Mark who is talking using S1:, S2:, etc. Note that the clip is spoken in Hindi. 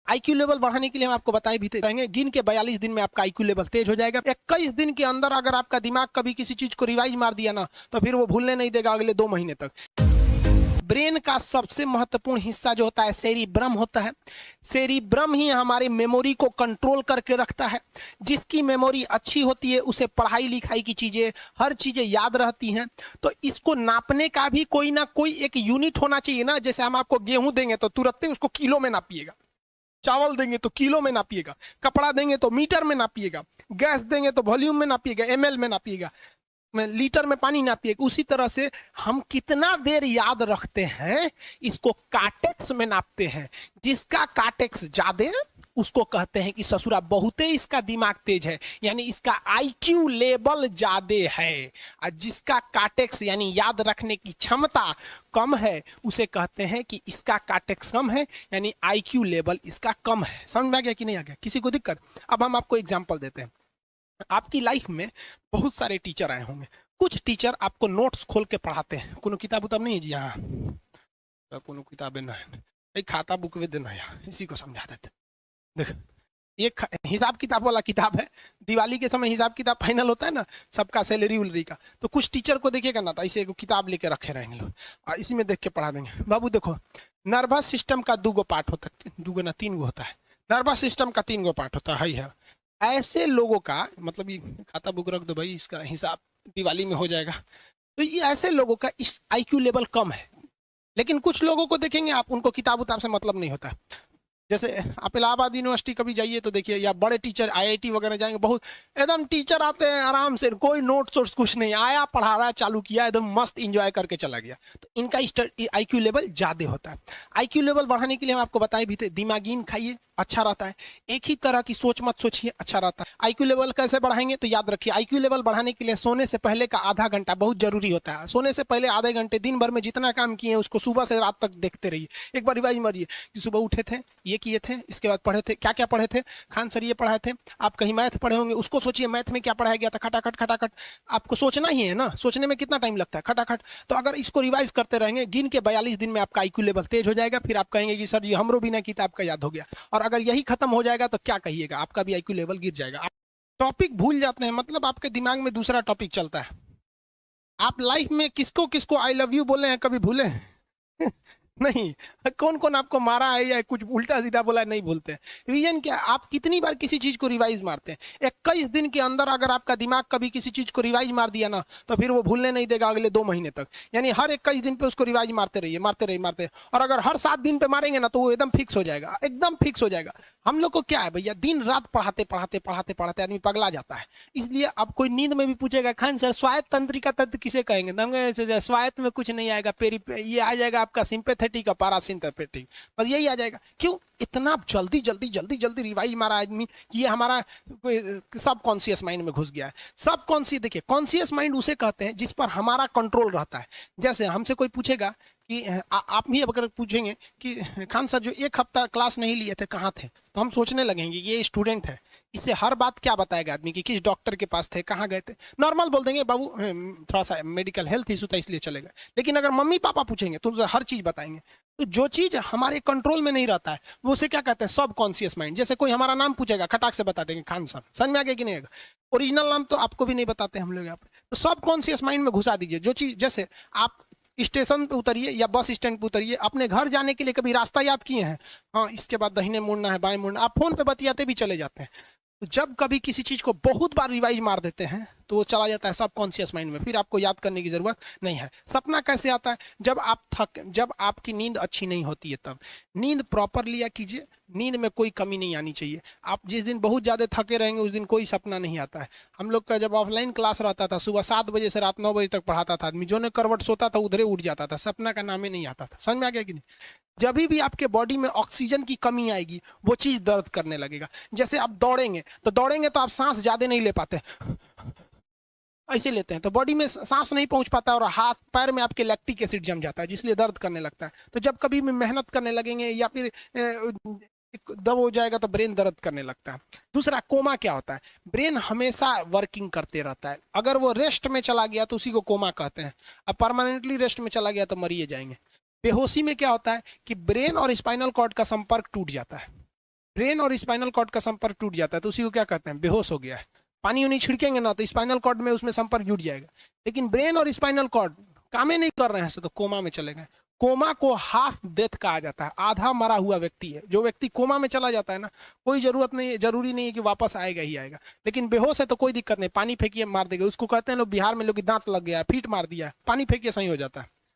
S1: आईक्यू लेवल बढ़ाने के लिए हम आपको बताए भी रहेंगे, गिन के 42 दिन में आपका आईक्यू लेवल तेज हो जाएगा। 21 दिन के अंदर अगर आपका दिमाग कभी किसी चीज को रिवाइज मार दिया ना, तो फिर वो भूलने नहीं देगा अगले 2 महीने तक। ब्रेन का सबसे महत्वपूर्ण हिस्सा जो होता है सेरिब्रम होता है। सेरिब्रम ही हमारी मेमोरी को कंट्रोल करके रखता है। जिसकी मेमोरी अच्छी होती है उसे पढ़ाई लिखाई की चीजें, हर चीजें याद रहती हैं। तो इसको नापने का भी कोई ना कोई एक यूनिट होना चाहिए ना। जैसे हम आपको गेहूं देंगे तो तुरंत ही उसको किलो में नापिएगा, चावल देंगे तो किलो में नापिएगा, कपड़ा देंगे तो मीटर में नापिएगा, गैस देंगे तो वॉल्यूम में नापिएगा, एमएल में नापिएगा, लीटर में पानी नापिएगा। उसी तरह से हम कितना देर याद रखते हैं इसको काटेक्स में नापते हैं। जिसका काटेक्स ज्यादा उसको कहते हैं कि ससुरा बहुते इसका दिमाग तेज है, यानी इसका आईक्यू लेवल ज्यादा है। और जिसका काटेक्स यानी याद रखने की क्षमता कम है उसे कहते हैं कि इसका काटेक्स कम है, यानी आईक्यू लेवल इसका कम है। समझ में आ गया कि नहीं आ गया? किसी को दिक्कत? अब हम आपको एग्जांपल देते हैं। आपकी लाइफ में बहुत सारे टीचर आए होंगे। कुछ टीचर आपको नोट्स खोल के पढ़ाते हैं। कोनो किताब उताब नहीं है जी? हाँ, कोनो किताबें ना है, खाता बुक वे देना है, इसी को समझा देते। देख, एक हिसाब किताब वाला किताब है। दिवाली के समय हिसाब किताब फाइनल होता है ना, सबका सैलरी उलरी का। तो कुछ टीचर को देखिएगा ना, तो ऐसे एक किताब लेके रखे रहेंगे लोग और इसी में देख के पढ़ा देंगे। बाबू देखो, नर्वस सिस्टम का 2 पार्ट होता है, 2 ना 3 होता है। नर्वस सिस्टम का 3 पार्ट होता है। ऐसे लोगों का मतलब, ये खाता बुक रख दो भाई, इसका हिसाब दिवाली में हो जाएगा। तो ये ऐसे लोगों का इस आईक्यू लेवल कम है। लेकिन कुछ लोगों को देखेंगे आप, उनको किताब उताब से मतलब नहीं होता। जैसे आप इलाहाबाद यूनिवर्सिटी कभी जाइए तो देखिए, या बड़े टीचर आईआईटी वगैरह जाएंगे, बहुत एकदम टीचर आते हैं आराम से, कोई नोट सोर्स कुछ नहीं, आया पढ़ा रहा है, चालू किया, एकदम मस्त इंजॉय करके चला गया। तो इनका आईक्यू लेवल ज्यादा होता है। आईक्यू लेवल बढ़ाने के लिए हम आपको बताए भी थे, दिमागीन खाइए, अच्छा रहता है। एक ही तरह की सोच मत सोचिए, अच्छा रहता है। आईक्यू लेवल कैसे बढ़ाएंगे? तो याद रखिए, आईक्यू लेवल बढ़ाने के लिए सोने से पहले का आधा घंटा बहुत जरूरी होता है। सोने से पहले आधे घंटे दिन भर में जितना काम किए उसको सुबह से रात तक देखते रहिए। एक बार रिवाइज मारिए कि सुबह उठे थे, ये किए थे, इसके बाद पढ़े थे, क्या क्या पढ़े थे। खान सर ये पढ़ाए थे, आप कहीं मैथ पढ़े होंगे, उसको सोचिए मैथ में क्या पढ़ाया गया था, खटाखट खटाखट। आपको सोचना ही है ना, सोचने में कितना टाइम लगता है, खटाखट। तो अगर इसको रिवाइज करते रहेंगे, गिन के 42 दिन में आपका आईक्यू लेवल तेज हो जाएगा। फिर आप कहेंगे कि सर जी हमरो बिना किताब का याद हो गया। और अगर यही खत्म हो जाएगा तो क्या कहिएगा, आपका भी आईक्यू लेवल गिर जाएगा। टॉपिक भूल जाते हैं, मतलब आपके दिमाग में दूसरा टॉपिक चलता है। आप लाइफ में किसको किसको आई लव यू बोले हैं, कभी भूले हैं? नहीं। कौन कौन आपको मारा है या कुछ उल्टा सीधा बोला है, नहीं भूलते हैं। रीजन क्या है? आप कितनी बार किसी चीज को रिवाइज मारते हैं। 21 दिन के अंदर अगर आपका दिमाग कभी किसी चीज को रिवाइज मार दिया ना, तो फिर वो भूलने नहीं देगा अगले 2 महीने तक। यानी हर 21 दिन पे उसको रिवाइज मारते रहिए, मारते रहिए, मारते रहिए। और अगर हर 7 दिन पे मारेंगे ना, तो वो एकदम फिक्स हो जाएगा, एकदम फिक्स हो जाएगा। हम लोग को क्या है भैया, दिन रात पढ़ाते पढ़ाते पढ़ाते पढ़ाते आदमी पगला जाता है। इसलिए अब कोई नींद में भी पूछेगा, खान सर स्वायत्त तंत्रिका तंत्र किसे कहेंगे? स्वायत्त में कुछ नहीं आएगा, ये आ जाएगा आपका सिंपैथेटिक और पैरासिम्पैथेटिक, बस यही आ जाएगा। क्यों इतना जल्दी जल्दी जल्दी जल्दी रिवाइज मारा आदमी? ये हमारा सब कॉन्शियस माइंड में घुस गया है। सब कॉन्शियस, देखिए कॉन्शियस माइंड उसे कहते हैं जिस पर हमारा कंट्रोल रहता है। जैसे हमसे कोई पूछेगा कि आप भी अगर पूछेंगे कि खान सर जो 1 हफ्ता क्लास नहीं लिए थे कहाँ थे, तो हम सोचने लगेंगे ये स्टूडेंट है, इससे हर बात क्या बताएगा आदमी कि किस डॉक्टर के पास थे, कहाँ गए थे। नॉर्मल बोल देंगे बाबू थोड़ा सा मेडिकल हेल्थ इशू था इसलिए चले गए। लेकिन अगर मम्मी पापा पूछेंगे तो हर चीज बताएंगे। तो जो चीज हमारे कंट्रोल में नहीं रहता है वो उसे क्या कहते हैं, सब कॉन्शियस माइंड। जैसे कोई हमारा नाम पूछेगा, खटाक से बता देंगे खान सर, समझ में आ गया कि नहीं आएगा? ओरिजिनल नाम तो आपको भी नहीं बताते हम लोग यहाँ पे। तो सब कॉन्शियस माइंड में घुसा दीजिए जो चीज। जैसे आप स्टेशन पे उतरिए या बस स्टैंड पे उतरिए, अपने घर जाने के लिए कभी रास्ता याद किए हैं? हाँ, इसके बाद दाहिने मुड़ना है, बाएं मुड़ना। आप फोन पे बतियाते भी चले जाते हैं। तो जब कभी किसी चीज को बहुत बार रिवाइज मार देते हैं तो वो चला जाता है सब कॉन्शियस माइंड में, फिर आपको याद करने की जरूरत नहीं है। सपना कैसे आता है? जब आपकी नींद अच्छी नहीं होती है तब। नींद प्रॉपर लिया कीजिए, नींद में कोई कमी नहीं आनी चाहिए। आप जिस दिन बहुत ज्यादा थके रहेंगे उस दिन कोई सपना नहीं आता है। हम लोग का जब ऑफलाइन क्लास रहता था, सुबह 7 बजे से रात 9 बजे तक पढ़ाता था आदमी, जो ने करवट सोता था उधरे उठ जाता था, सपना का नाम ही नहीं आता था। समझ में आ गया कि नहीं? जब भी आपके बॉडी में ऑक्सीजन की कमी आएगी वो चीज दर्द करने लगेगा। जैसे आप दौड़ेंगे तो आप सांस ज्यादा नहीं ले पाते, ऐसे लेते हैं तो बॉडी में सांस नहीं पहुंच पाता और हाथ पैर में आपके लैक्टिक एसिड जम जाता है, जिसलिए दर्द करने लगता है। तो जब कभी भी मेहनत करने लगेंगे या फिर दब हो जाएगा तो ब्रेन दर्द करने लगता है। दूसरा, कोमा क्या होता है? ब्रेन हमेशा वर्किंग करते रहता है। अगर वो रेस्ट में चला गया तो उसी को कोमा कहते हैं। अब परमानेंटली रेस्ट में चला गया तो मरिए जाएंगे। बेहोशी में क्या होता है कि ब्रेन और स्पाइनल कॉर्ड का संपर्क टूट जाता है। ब्रेन और स्पाइनल कॉर्ड का संपर्क टूट जाता है तो उसी को क्या कहते हैं, बेहोश हो गया है। पानी उनी छिड़केंगे ना तो स्पाइनल कॉर्ड में उसमें संपर्क जुट जाएगा। लेकिन ब्रेन और स्पाइनल कॉर्ड काम ही नहीं कर रहे हैं तो कोमा में चले गए। कोमा को हाफ डेथ कहा जाता है, आधा मरा हुआ व्यक्ति है। जो व्यक्ति कोमा में चला जाता है ना, कोई जरूरी नहीं है कि वापस आएगा ही आएगा। लेकिन बेहोश है तो कोई दिक्कत नहीं, पानी फेंकिए मार देगा। उसको कहते हैं लोग बिहार में लोग दांत लग गया, फीट मार दिया, पानी फेंकिए सही हो जाता है।